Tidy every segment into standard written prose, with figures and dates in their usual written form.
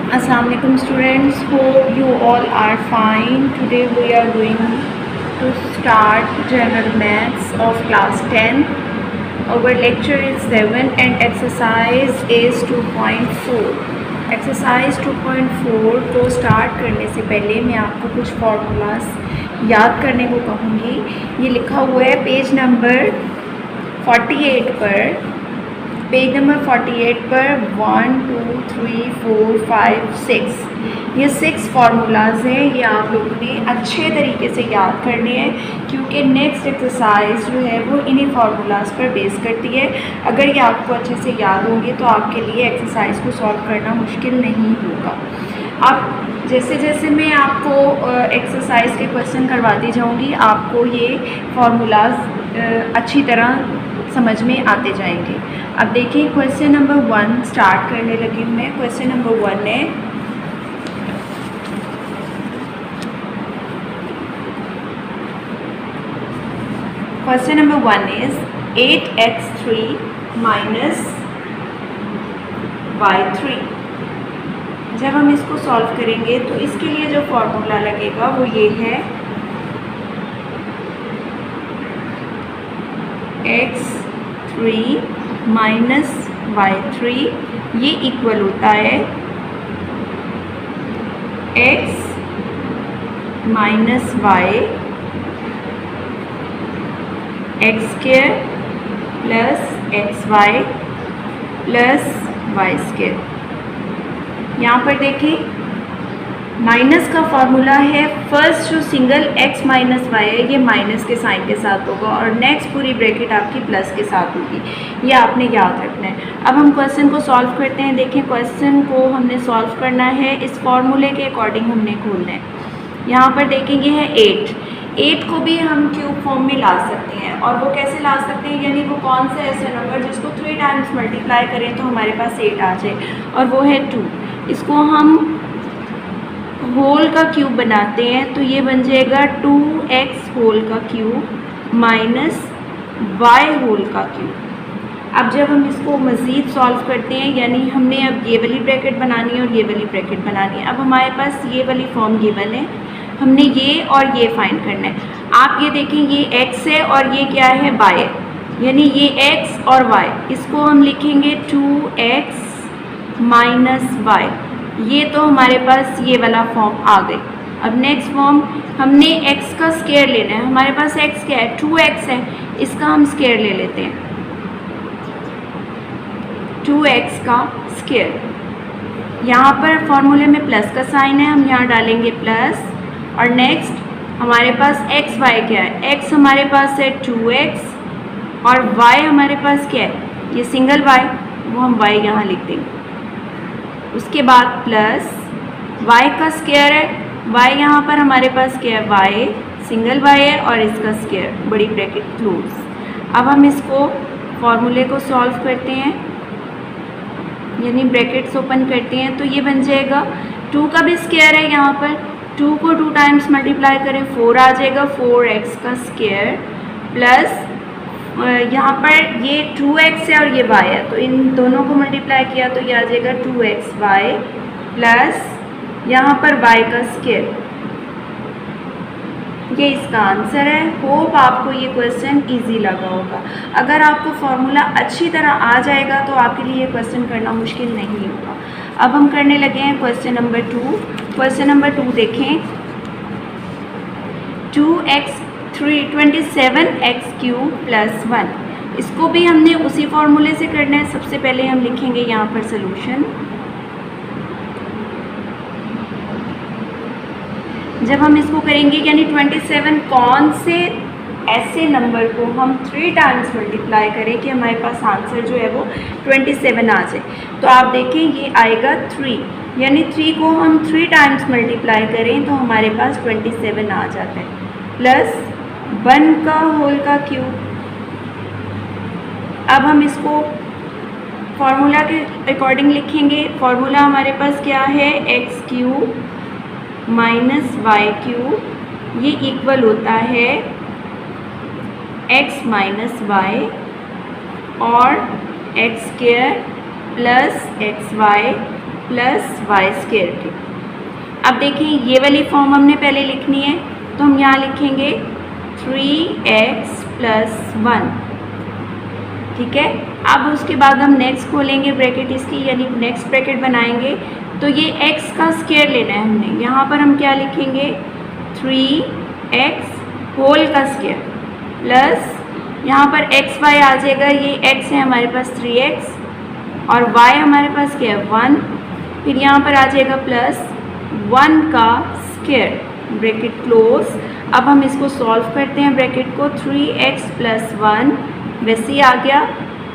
Assalamu alaikum students, hope you all are fine. Today we are going to start general maths of class 10. Our lecture is 7 and exercise is 2.4. Exercise 2.4 को start करने से पहले मैं आपको कुछ formulas याद करने को कहूँगी। ये लिखा हुआ है पेज नंबर 48 पर। पेज नंबर 48 पर 1 2 3 4 5 6 ये 6 फार्मूलाज हैं। ये आप लोगों ने अच्छे तरीके से याद करने हैं क्योंकि नेक्स्ट एक्सरसाइज जो है वो इन्हीं फार्मूलाज पर बेस करती है। अगर ये आपको अच्छे से याद होंगे तो आपके लिए एक्सरसाइज को सॉल्व करना मुश्किल नहीं होगा। अब जैसे जैसे मैं आपको एक्सरसाइज के क्वेश्चन करवाती जाऊँगी आपको ये फार्मूलाज अच्छी तरह समझ में आते जाएंगे। अब देखिए क्वेश्चन नंबर 1 स्टार्ट करने लगी हूँ मैं। क्वेश्चन नंबर 1 है question number 1 is 8x3 minus y3। जब हम इसको सॉल्व करेंगे तो इसके लिए जो फॉर्मूला लगेगा वो ये है x3 माइनस y3 ये इक्वल होता है x minus y x square plus x y plus y square. यहाँ पर देखिए माइनस का फार्मूला है, फर्स्ट जो सिंगल x माइनस वाई है ये माइनस के साइन के साथ होगा और नेक्स्ट पूरी ब्रैकेट आपकी प्लस के साथ होगी। ये आपने याद रखना है। अब हम क्वेश्चन को सॉल्व करते हैं। देखें क्वेश्चन को हमने सॉल्व करना है, इस फॉर्मूले के अकॉर्डिंग हमने खोलना है। यहाँ पर देखेंगे है 8 को भी हम क्यूब फॉर्म में ला सकते हैं और वो कैसे ला सकते हैं, यानी वो कौन सा ऐसा नंबर जिसको 3 टाइम्स मल्टीप्लाई करें तो हमारे पास 8 आ जाए और वो है 2। इसको हम होल का क्यूब बनाते हैं तो ये बन जाएगा 2x होल का क्यूब माइनस y होल का क्यूब। अब जब हम इसको मज़ीद सॉल्व करते हैं यानी हमने अब ये वाली ब्रैकेट बनानी है और ये वाली ब्रैकेट बनानी है। अब हमारे पास ये वाली फॉर्म गिवन है, हमने ये और ये फाइंड करना है। आप ये देखें ये x है और ये क्या है y है, यानी ये x और y, इसको हम लिखेंगे 2x माइनस y। ये तो हमारे पास ये वाला फॉर्म आ गई। अब नेक्स्ट फॉर्म हमने x का स्क्वायर लेना है। हमारे पास x क्या है 2x है, इसका हम स्क्वायर ले लेते हैं 2x का स्क्वायर। यहाँ पर फॉर्मूले में प्लस का साइन है, हम यहाँ डालेंगे प्लस और नेक्स्ट हमारे पास x y क्या है, x हमारे पास है 2x और y हमारे पास क्या है ये सिंगल y, वो हम y यहाँ लिख देंगे। उसके बाद प्लस y का स्क्वायर है, y यहाँ पर हमारे पास क्या है y सिंगल y है और इसका स्क्वायर बड़ी ब्रैकेट क्लोज। अब हम इसको फॉर्मूले को सॉल्व करते हैं यानी ब्रैकेट्स ओपन करते हैं तो ये बन जाएगा 2 का भी स्क्वायर है, यहाँ पर 2 को 2 टाइम्स मल्टीप्लाई करें 4 आ जाएगा 4x का स्क्वायर प्लस यहाँ पर ये 2x है और ये y है तो इन दोनों को मल्टीप्लाई किया तो ये आ जाएगा 2xy प्लस यहाँ पर y का स्क्वायर। ये इसका आंसर है। होप आपको ये क्वेश्चन इजी लगा होगा। अगर आपको फॉर्मूला अच्छी तरह आ जाएगा तो आपके लिए ये क्वेश्चन करना मुश्किल नहीं होगा। अब हम करने लगे हैं क्वेश्चन नंबर 2। क्वेश्चन नंबर 2 देखें 27x³ प्लस 1। इसको भी हमने उसी फॉर्मूले से करना है। सबसे पहले हम लिखेंगे यहाँ पर सोल्यूशन। जब हम इसको करेंगे यानी 27 कौन से ऐसे नंबर को हम 3 टाइम्स मल्टीप्लाई करें कि हमारे पास आंसर जो है वो 27 आ जाए, तो आप देखें ये आएगा 3, यानी 3 को हम 3 टाइम्स मल्टीप्लाई करें तो हमारे पास 27 आ जाता है प्लस 1 का होल का क्यूब। अब हम इसको फार्मूला के अकॉर्डिंग लिखेंगे। फार्मूला हमारे पास क्या है x³ माइनस y³ ये इक्वल होता है x माइनस वाई और x² plus xy plus y square की। अब देखिए ये वाली फॉर्म हमने पहले लिखनी है, तो हम यहाँ लिखेंगे 3x प्लस 1, ठीक है। अब उसके बाद हम नेक्स्ट खोलेंगे ब्रैकेट इसकी, यानी नेक्स्ट ब्रैकेट बनाएंगे। तो ये x का स्क्वायर लेना है हमने, यहाँ पर हम क्या लिखेंगे 3x होल का स्क्वायर प्लस यहाँ पर एक्स वाई आ जाएगा, ये x है हमारे पास 3x और y हमारे पास क्या है 1, फिर यहाँ पर आ जाएगा प्लस 1 का स्क्वायर, ब्रैकेट क्लोज। अब हम इसको सॉल्व करते हैं ब्रैकेट को, 3x प्लस 1 वैसे ही आ गया।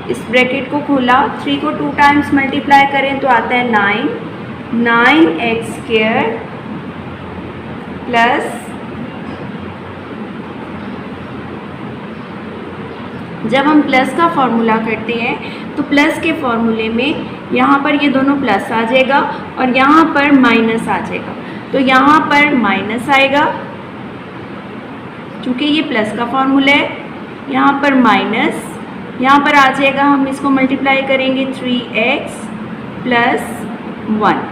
इस ब्रैकेट को खोला, 3 को 2 टाइम्स मल्टीप्लाई करें तो आता है 9x स्क्वायर प्लस, जब हम प्लस का फॉर्मूला करते हैं तो प्लस के फॉर्मूले में यहाँ पर ये दोनों प्लस आ जाएगा और यहाँ पर माइनस आ जाएगा, तो यहाँ पर माइनस आएगा क्योंकि ये प्लस का फॉर्मूला है। यहाँ पर माइनस, यहाँ पर आ जाएगा, हम इसको मल्टीप्लाई करेंगे 3x प्लस 1,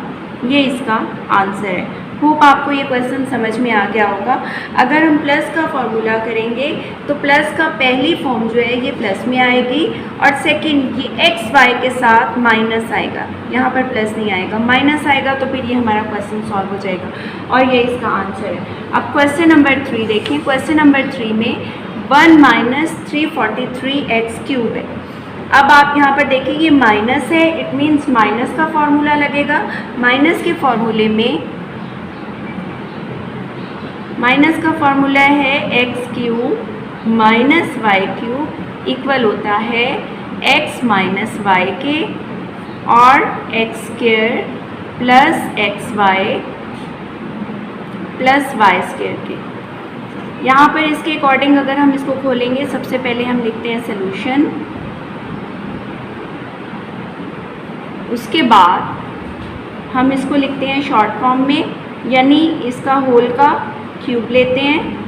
ये इसका आंसर है। होप आपको ये क्वेश्चन समझ में आ गया होगा। अगर हम प्लस का फॉर्मूला करेंगे तो प्लस का पहली फॉर्म जो है ये प्लस में आएगी और सेकंड ये एक्स वाई के साथ माइनस आएगा, यहाँ पर प्लस नहीं आएगा, माइनस आएगा, तो फिर ये हमारा क्वेश्चन सॉल्व हो जाएगा और ये इसका आंसर है। अब क्वेश्चन नंबर 3 देखें। क्वेश्चन नंबर 3 में 1 माइनस 343x क्यूब है। अब आप यहाँ पर देखिए ये माइनस है, इट मीन्स माइनस का फॉर्मूला लगेगा। माइनस के फॉर्मूले में माइनस का फॉर्मूला है x cube minus y cube equal होता है एक्स माइनस वाई के और x square plus x y plus y square के। यहाँ पर इसके अकॉर्डिंग अगर हम इसको खोलेंगे, सबसे पहले हम लिखते हैं सॉल्यूशन, उसके बाद हम इसको लिखते हैं शॉर्ट फॉर्म में, यानी इसका होल का क्यूब लेते हैं।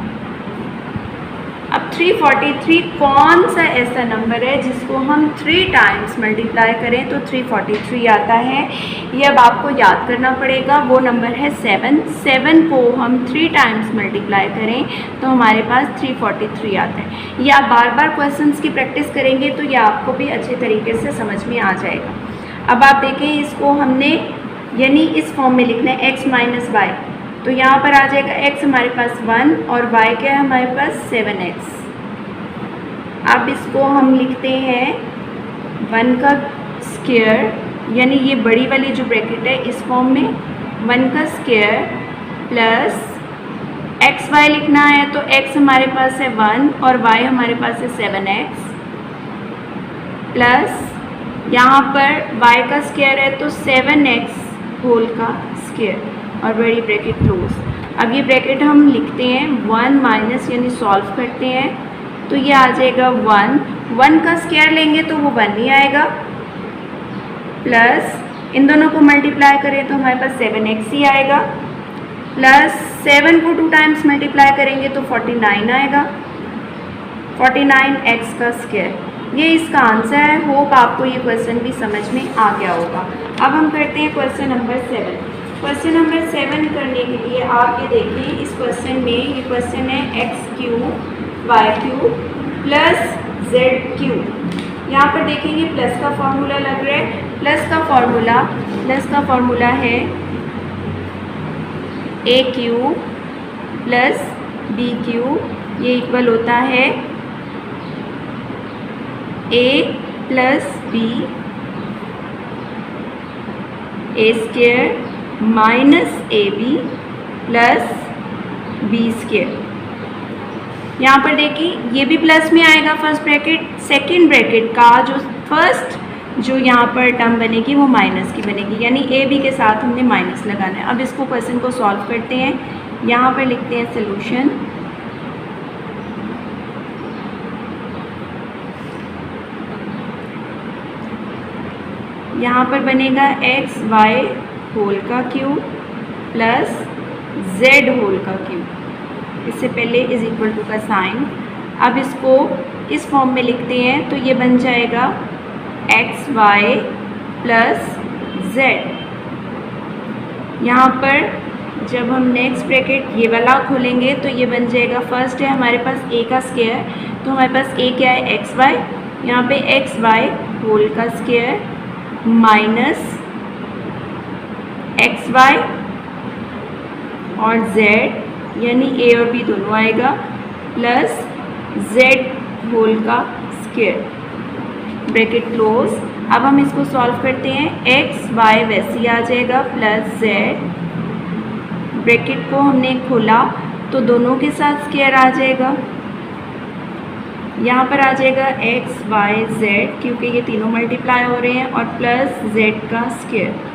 अब 343 कौन सा ऐसा नंबर है जिसको हम 3 टाइम्स मल्टीप्लाई करें तो 343 आता है, ये अब आपको याद करना पड़ेगा। वो नंबर है 7 को हम 3 टाइम्स मल्टीप्लाई करें तो हमारे पास 343 आता है। ये आप बार बार क्वेश्चंस की प्रैक्टिस करेंगे तो ये आपको भी अच्छे तरीके से समझ में आ जाएगा। अब आप देखें, इसको हमने यानी इस फॉर्म में लिखना है x माइनस वाई, तो यहाँ पर आ जाएगा x हमारे पास 1 और y क्या है हमारे पास 7x। अब इसको हम लिखते हैं 1 का स्क्वायर, यानी ये बड़ी वाली जो ब्रैकेट है इस फॉर्म में 1 का स्क्वायर प्लस एक्स वाई लिखना है तो x हमारे पास है 1 और y हमारे पास है 7x प्लस यहाँ पर y का स्क्वायर है तो 7x होल का स्क्वायर और बड़ी ब्रैकेट क्लोज। अब ये ब्रैकेट हम लिखते हैं 1 माइनस, यानी सॉल्व करते हैं तो ये आ जाएगा 1 का स्क्वायर लेंगे तो वो 1 ही आएगा, प्लस इन दोनों को मल्टीप्लाई करें तो हमारे पास 7x ही आएगा, प्लस 7 को 2 टाइम्स मल्टीप्लाई करेंगे तो 49 आएगा, 49x का स्क्वायर। ये इसका आंसर है। होप आपको ये क्वेश्चन भी समझ में आ गया होगा। अब हम करते हैं क्वेश्चन नंबर 7। क्वेश्चन नंबर 7 करने के लिए आप ये देखिए, इस क्वेश्चन में ये क्वेश्चन है x cube y cube plus z cube. यहाँ पर देखेंगे प्लस का फॉर्मूला लग रहा है। प्लस का फॉर्मूला है A cube plus B cube, ये इक्वल होता है A plus B A square minus A B plus B square. यहाँ पर देखिए ये भी प्लस में आएगा फर्स्ट ब्रैकेट, सेकंड ब्रैकेट का जो फर्स्ट जो यहाँ पर टर्म बनेगी वो माइनस की बनेगी, यानी ए बी के साथ हमने माइनस लगाना है। अब इसको क्वेश्चन को सॉल्व करते हैं। यहाँ पर लिखते हैं सॉल्यूशन, यहाँ पर बनेगा एक्स वाई होल का क्यूब प्लस जेड होल का क्यूब, इससे पहले इज इक्वल टू का साइन। अब इसको इस फॉर्म में लिखते हैं तो ये बन जाएगा एक्स वाई प्लस जेड यहाँ पर जब हम नेक्स्ट ब्रैकेट ये वाला खोलेंगे तो ये बन जाएगा, फर्स्ट है हमारे पास a का स्क्वायर, तो हमारे पास a क्या है एक्स वाई, यहाँ पे एक्स वाई होल का स्क्वायर माइनस एक्स वाई और z यानी a और b दोनों आएगा प्लस z होल का स्क्वायर, ब्रैकेट क्लोज। अब हम इसको सॉल्व करते हैं, एक्स वाई वैसे ही आ जाएगा प्लस z, ब्रैकेट को हमने खोला तो दोनों के साथ स्क्वायर आ जाएगा, यहाँ पर आ जाएगा एक्स वाई जेड क्योंकि ये तीनों मल्टीप्लाई हो रहे हैं और प्लस जेड का स्क्वायर।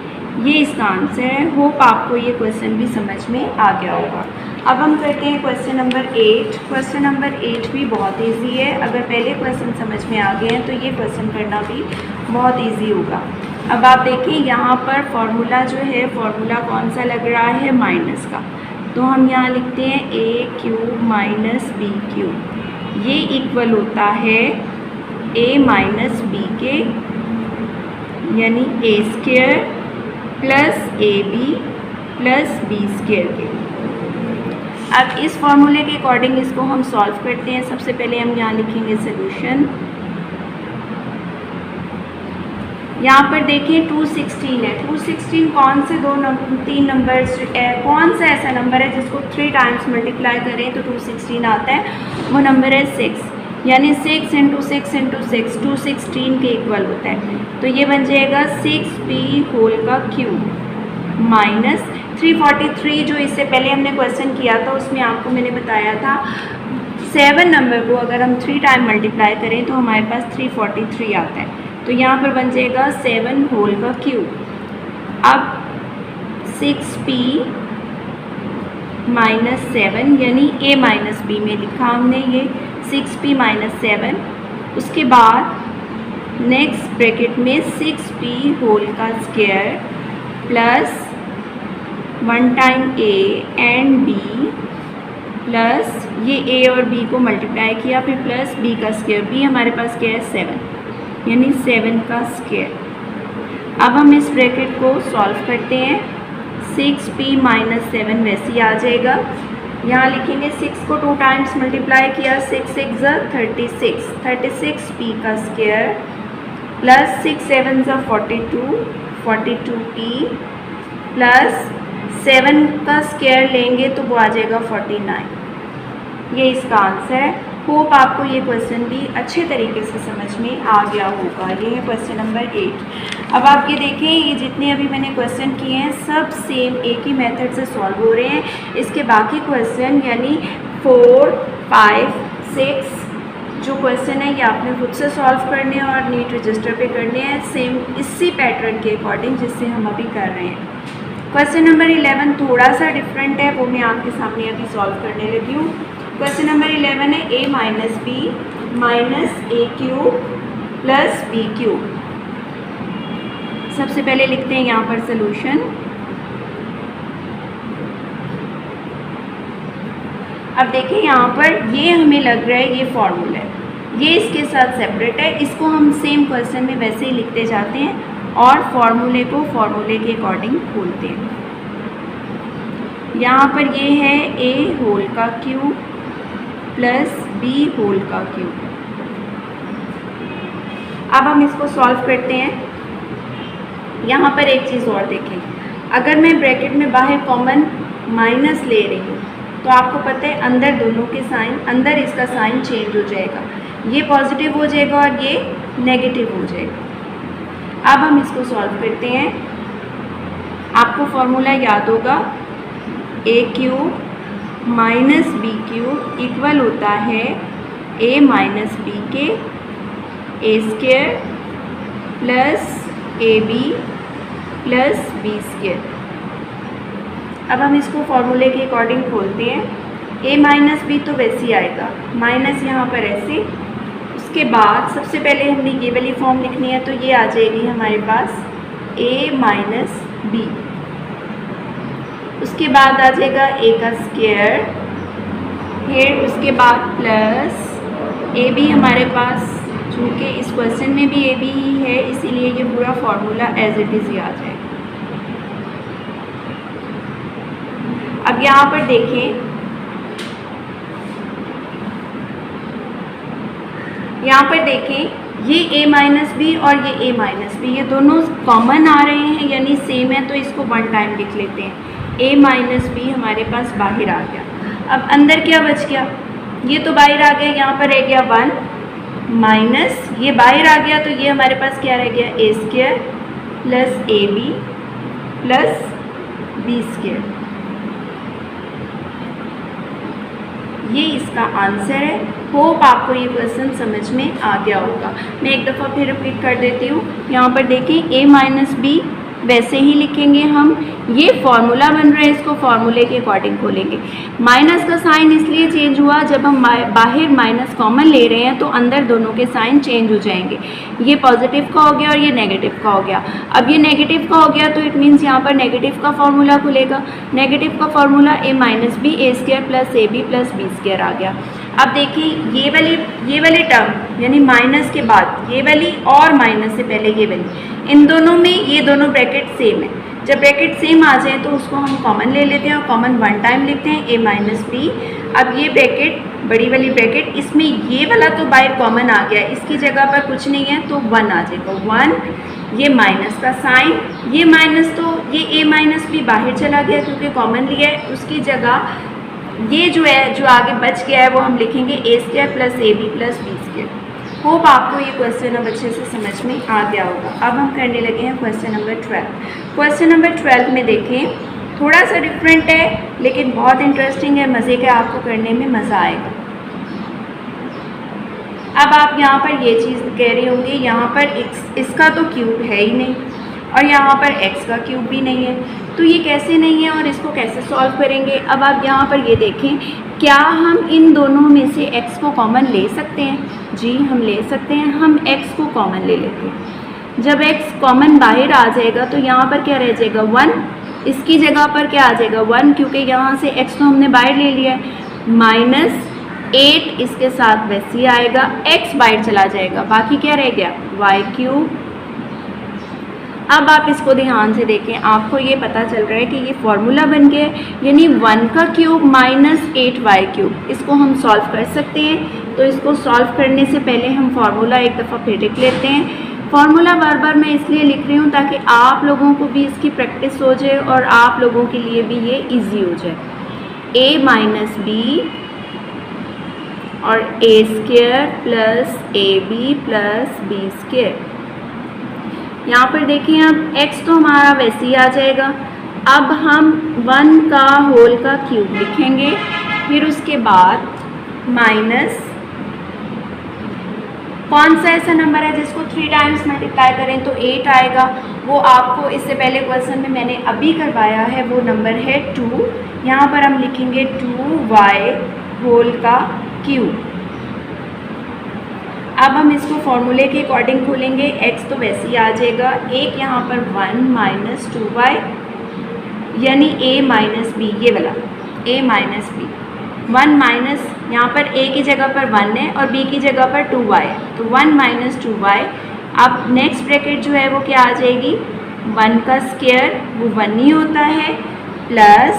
ये इसका आंसर है। होप आपको ये क्वेश्चन भी समझ में आ गया होगा। अब हम करते हैं क्वेश्चन नंबर 8। क्वेश्चन नंबर 8 भी बहुत इजी है, अगर पहले क्वेश्चन समझ में आ गए हैं तो ये क्वेश्चन करना भी बहुत इजी होगा। अब आप देखिए यहाँ पर फॉर्मूला जो है, फॉर्मूला कौन सा लग रहा है, माइनस का, तो हम यहाँ लिखते हैं a cube minus b cube, ये इक्वल होता है a माइनस बी के यानी a square plus A B plus B square के। अब इस फॉर्मूले के अकॉर्डिंग इसको हम सॉल्व करते हैं। सबसे पहले हम यहाँ लिखेंगे सॉल्यूशन। यहाँ पर देखिए 216 है, 216 कौन से तीन नंबर्स, कौन सा ऐसा नंबर है जिसको 3 टाइम्स मल्टीप्लाई करें तो 216 आता है, वो नंबर है 6, यानी 6 इंटू 6 इंटू 6 216 के इक्वल होता है। तो ये बन जाएगा 6p होल का क्यूब माइनस 343, जो इससे पहले हमने क्वेश्चन किया था उसमें आपको मैंने बताया था 7 नंबर को अगर हम 3 टाइम मल्टीप्लाई करें तो हमारे पास 343 आता है। तो यहाँ पर बन जाएगा 7 होल का क्यूब। अब 6p माइनस 7 यानी a माइनस b में लिखा हमने ये 6p माइनस 7, उसके बाद नेक्स्ट ब्रैकेट में 6p होल का square plus 1 time a and b plus ये a और b को मल्टीप्लाई किया, फिर प्लस b का स्क्वायर, b हमारे पास क्या है 7 यानी 7 का स्क्वायर। अब हम इस ब्रैकेट को सॉल्व करते हैं, 6p माइनस 7 वैसे ही आ जाएगा, यहाँ लिखेंगे 6 को 2 टाइम्स मल्टीप्लाई किया, 6 6 36, 36p का स्क्वायर प्लस 6 7 42, 42p प्लस 7 का स्क्वायर लेंगे तो वो आ जाएगा 49। ये इसका आंसर है। होप आपको ये क्वेश्चन भी अच्छे तरीके से समझ में आ गया होगा। ये है क्वेश्चन नंबर 8। अब आप ये देखें, ये जितने अभी मैंने क्वेश्चन किए हैं सब सेम एक ही मेथड से सॉल्व हो रहे हैं। इसके बाकी क्वेश्चन यानी 4, 5, 6 जो क्वेश्चन है ये आपने खुद से सॉल्व करने हैं और नीट रजिस्टर पे करने हैं सेम इसी पैटर्न के अकॉर्डिंग जिससे हम अभी कर रहे हैं। क्वेश्चन नंबर 11 थोड़ा सा डिफरेंट है, वो मैं आपके सामने अभी सॉल्व करने लगी हूँ। क्वेश्चन नंबर 11 है a minus b minus a cube plus B cube. सबसे पहले लिखते हैं यहाँ पर सॉल्यूशन। अब देखिए यहाँ पर ये हमें लग रहा है ये फॉर्मूला है, ये इसके साथ सेपरेट है, इसको हम सेम क्वेश्चन में वैसे ही लिखते जाते हैं और फॉर्मूले को फॉर्मूले के अकॉर्डिंग खोलते हैं। यहाँ पर ये है a होल का क्यूब प्लस b होल का क्यूब। अब हम इसको सॉल्व करते हैं। यहाँ पर एक चीज़ और देखें, अगर मैं ब्रैकेट में बाहर कॉमन माइनस ले रही हूँ तो आपको पता है अंदर दोनों के साइन, अंदर इसका साइन चेंज हो जाएगा, ये पॉजिटिव हो जाएगा और ये नेगेटिव हो जाएगा। अब हम इसको सॉल्व करते हैं। आपको फॉर्मूला याद होगा, a cube minus b cube equal होता है a माइनस बी के a square plus A B plus B square. अब हम इसको फॉर्मूले के अकॉर्डिंग खोलते हैं। a माइनस बी तो वैसे ही आएगा, माइनस यहाँ पर ऐसे, उसके बाद सबसे पहले हमने ये वाली फॉर्म लिखनी है तो ये आ जाएगी हमारे पास a माइनस बी, उसके बाद आ जाएगा a का स्क्वायर, फिर उसके बाद प्लस ए बी हमारे पास, चूँकि इस क्वेश्चन में भी ए बी ही है इसीलिए ये पूरा फॉर्मूला एज इट इज़ ही आ जाएगा। अब यहाँ पर देखें, यहाँ पर देखें ये a माइनस बी और ये a माइनस बी ये दोनों कॉमन आ रहे हैं, यानी सेम है, तो इसको वन टाइम लिख लेते हैं। a माइनस बी हमारे पास बाहर आ गया। अब अंदर क्या बच गया, ये तो बाहर आ गया, यहाँ पर रह गया 1 माइनस ये बाहर आ गया, तो ये हमारे पास क्या रह गया, a square plus A B plus B square. ये इसका आंसर है। होप आपको ये क्वेश्चन समझ में आ गया होगा। मैं एक दफ़ा फिर रिपीट कर देती हूँ। यहाँ पर देखें a माइनस बी वैसे ही लिखेंगे हम, ये फॉर्मूला बन रहा है, इसको फॉर्मूले के अकॉर्डिंग खोलेंगे। माइनस का साइन इसलिए चेंज हुआ, जब हम बाहर माइनस कॉमन ले रहे हैं तो अंदर दोनों के साइन चेंज हो जाएंगे। ये पॉजिटिव का हो गया और ये नेगेटिव का हो गया। अब ये नेगेटिव का हो गया तो इट मीन्स यहाँ पर नेगेटिव का फॉर्मूला खुलेगा। नेगेटिव का formula a minus B A square plus A B plus B square आ गया। अब देखिए ये वाली टर्म यानी माइनस के बाद ये वाली और माइनस से पहले ये वाली, इन दोनों में ये दोनों ब्रैकेट सेम है। जब ब्रैकेट सेम आ जाए तो उसको हम कॉमन ले लेते हैं और कॉमन वन टाइम लिखते हैं a माइनस बी। अब ये ब्रैकेट बड़ी वाली ब्रैकेट, इसमें ये वाला तो बाहर कॉमन आ गया, इसकी जगह पर कुछ नहीं है तो 1 आ जाएगा। 1 ये माइनस का साइन, ये माइनस तो ये a माइनस बी बाहर चला गया क्योंकि कॉमन लिया है, उसकी जगह ये जो है जो आगे बच गया है वो हम लिखेंगे a square plus A B plus B square. Hope आपको ये क्वेश्चन अब अच्छे से समझ में आ गया होगा। अब हम करने लगे हैं क्वेश्चन नंबर 12। क्वेश्चन नंबर 12 में देखें, थोड़ा सा डिफरेंट है लेकिन बहुत इंटरेस्टिंग है, मज़े का, आपको करने में मज़ा आएगा। अब आप यहाँ पर ये चीज़ कह रहे होंगे, यहाँ पर इसका तो क्यूब है ही नहीं और यहाँ पर x का क्यूब भी नहीं है, तो ये कैसे नहीं है और इसको कैसे सॉल्व करेंगे। अब आप यहाँ पर ये देखें, क्या हम इन दोनों में से x को कॉमन ले सकते हैं? जी हम ले सकते हैं। हम x को कॉमन ले लेते हैं। जब x कॉमन बाहर आ जाएगा तो यहाँ पर क्या रह जाएगा 1, इसकी जगह पर क्या आ जाएगा 1, क्योंकि यहाँ से x तो हमने बाहर ले लिया है। माइनस 8 इसके साथ वैसे ही आएगा, x बाहर चला जाएगा, बाकी क्या रह गया y क्यूब। अब आप इसको ध्यान से देखें, आपको ये पता चल रहा है कि ये फॉर्मूला बन गया है, यानी 1 का क्यूब माइनस 8y क्यूब। इसको हम सॉल्व कर सकते हैं, तो इसको सॉल्व करने से पहले हम फार्मूला एक दफ़ा फिर लिख लेते हैं। फार्मूला बार बार मैं इसलिए लिख रही हूँ ताकि आप लोगों को भी इसकी प्रैक्टिस हो जाए और आप लोगों के लिए भी ये ईजी हो जाए। a माइनस बी और a square plus A B plus B square. यहाँ पर देखिए, अब x तो हमारा वैसे ही आ जाएगा। अब हम 1 का होल का क्यूब लिखेंगे, फिर उसके बाद माइनस कौन सा ऐसा नंबर है जिसको 3 टाइम्स मल्टीप्लाई करें तो 8 आएगा, वो आपको इससे पहले क्वेश्चन में मैंने अभी करवाया है, वो नंबर है 2। यहाँ पर हम लिखेंगे 2y होल का क्यूब। अब हम इसको फॉर्मूले के अकॉर्डिंग खोलेंगे, x तो वैसे ही आ जाएगा, एक यहाँ पर 1 माइनस 2y यानी a माइनस बी, ये वाला a माइनस बी। 1 माइनस यहाँ पर a की जगह पर 1 है और b की जगह पर 2y है, तो 1 माइनस 2y। अब नेक्स्ट ब्रैकेट जो है वो क्या आ जाएगी, 1 का स्क्वायर वो 1 ही होता है, प्लस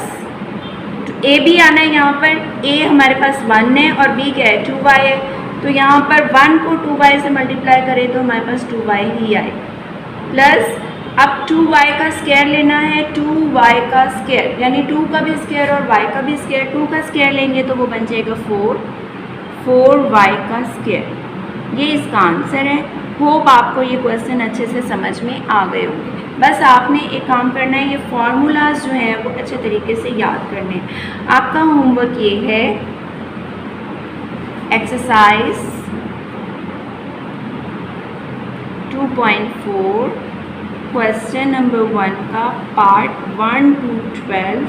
a भी आना है, यहाँ पर a हमारे पास 1 है और b क्या है 2y है, तो यहाँ पर 1 को 2y से मल्टीप्लाई करें तो हमारे पास 2y ही आए, प्लस अब 2y का स्क्वायर लेना है, 2y का स्क्वायर यानी 2 का भी स्क्वायर और y का भी स्क्वायर, 2 का स्क्वायर लेंगे तो वो बन जाएगा 4y का स्क्वायर। ये इसका आंसर है। होप आपको ये क्वेश्चन अच्छे से समझ में आ गए होंगे। बस आपने एक काम करना है, ये फार्मूलाज जो हैं वो अच्छे तरीके से याद करने हैं। आपका होमवर्क ये है, एक्सरसाइज 2.4 क्वेश्चन नंबर 1 का पार्ट 1 to 12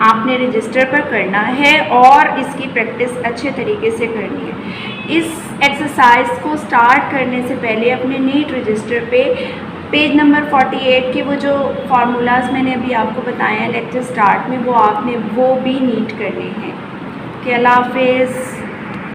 आपने रजिस्टर पर करना है और इसकी प्रैक्टिस अच्छे तरीके से करनी है। इस एक्सरसाइज को स्टार्ट करने से पहले अपने नीट रजिस्टर पे पेज नंबर 48 के वो जो फार्मूलाज मैंने अभी आपको बताए हैं लेक्चर स्टार्ट में, वो आपने वो भी नीट करने हैं। अल्लाह हाफिज़।